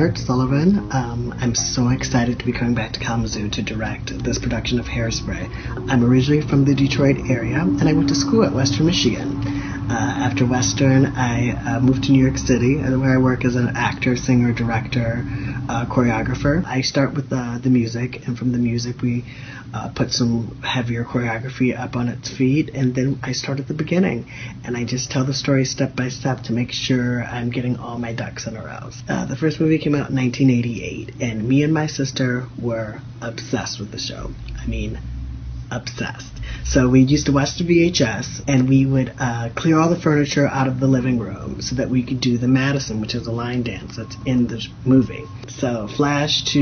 Robert Sullivan. I'm so excited to be coming back to Kalamazoo to direct this production of Hairspray. I'm originally from the Detroit area, and I went to school at Western Michigan. After Western, I moved to New York City, where I work as an actor, singer, director, choreographer. I start with the music, and from the music we put some heavier choreography up on its feet, and then I start at the beginning, and I just tell the story step by step to make sure I'm getting all my ducks in a row. The first movie came out in 1988, and me and my sister were obsessed with the show. I mean, obsessed. So we used to watch the VHS, and we would clear all the furniture out of the living room so that we could do the Madison, which is a line dance that's in the movie. So flash to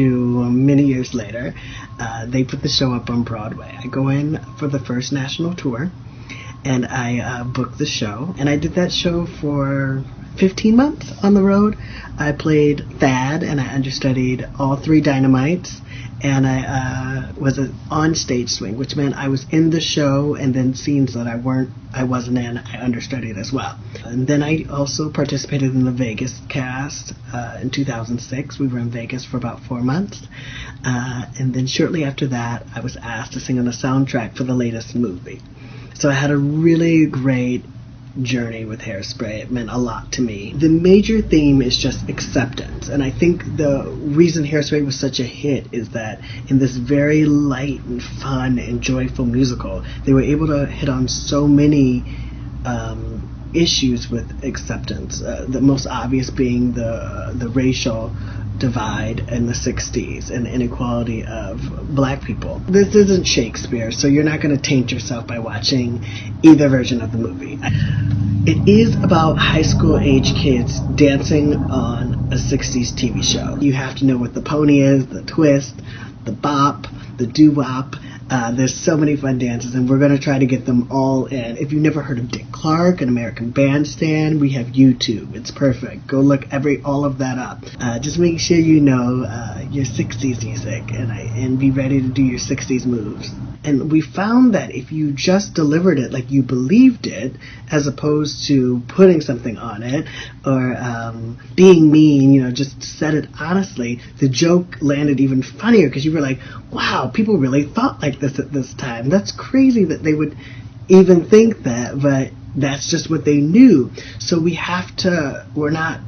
many years later, they put the show up on Broadway. I go in for the first national tour, and I booked the show, and I did that show for 15 months on the road. I played Thad, and I understudied all three Dynamites, and I was an on-stage swing, which meant I was in the show, and then scenes that I wasn't in, I understudied as well. And then I also participated in the Vegas cast in 2006. We were in Vegas for about 4 months, and then shortly after that, I was asked to sing on the soundtrack for the latest movie. So I had a really great journey with Hairspray. It meant a lot to me. The major theme is just acceptance, and I think the reason Hairspray was such a hit is that in this very light and fun and joyful musical, they were able to hit on so many issues with acceptance, the most obvious being the racial divide in the 60s and the inequality of black people. This isn't Shakespeare, so you're not going to taint yourself by watching either version of the movie. It is about high school age kids dancing on a 60s TV show. You have to know what the pony is, the twist, the bop, the doo-wop. There's so many fun dances, and we're going to try to get them all in. If you've never heard of Dick Clark, An American Bandstand, we have YouTube. It's perfect. Go look all of that up. Just make sure you know your 60s music and be ready to do your 60s moves. And we found that if you just delivered it like you believed it, as opposed to putting something on it or being mean, just said it honestly, the joke landed even funnier because you were like, wow, people really thought like this at this time. That's crazy that they would even think that, but that's just what they knew. So we're not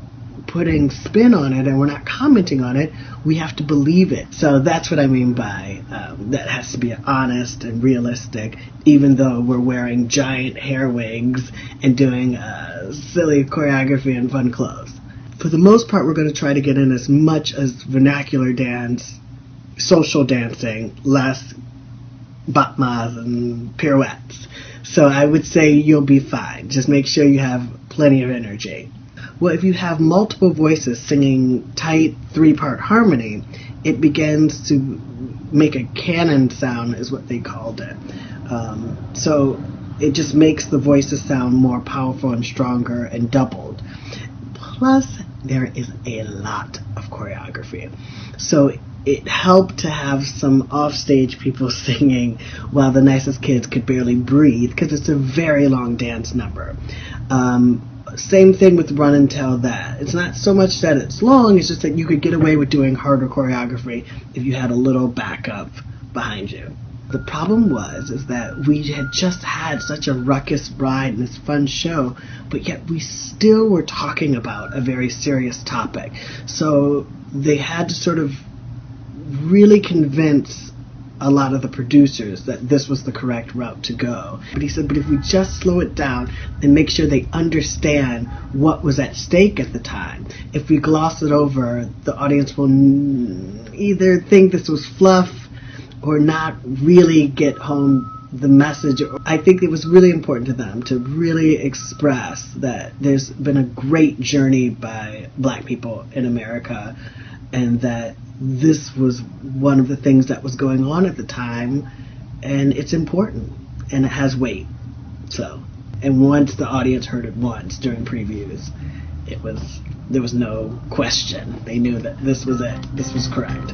putting spin on it and we're not commenting on it. We have to believe it. So that's what I mean by that has to be honest and realistic, even though we're wearing giant hair wigs and doing silly choreography and fun clothes. For the most part, we're going to try to get in as much as vernacular dance, social dancing, less batmas and pirouettes. So I would say you'll be fine. Just make sure you have plenty of energy. Well, if you have multiple voices singing tight 3-part harmony, it begins to make a canon sound, is what they called it. So it just makes the voices sound more powerful and stronger and doubled. Plus, there is a lot of choreography. So it helped to have some offstage people singing while the nicest kids could barely breathe, because it's a very long dance number. Same thing with Run and Tell That. It's not so much that it's long, it's just that you could get away with doing harder choreography if you had a little backup behind you. The problem is that we had just had such a ruckus ride in this fun show, but yet we still were talking about a very serious topic. So they had to sort of really convince a lot of the producers that this was the correct route to go. But he said, but if we just slow it down and make sure they understand what was at stake at the time, if we gloss it over, the audience will either think this was fluff or not really get home the message. I think it was really important to them to really express that there's been a great journey by black people in America, and that this was one of the things that was going on at the time, and it's important, and it has weight. So, and once the audience heard it once during previews, there was no question. They knew that this was it. This was correct.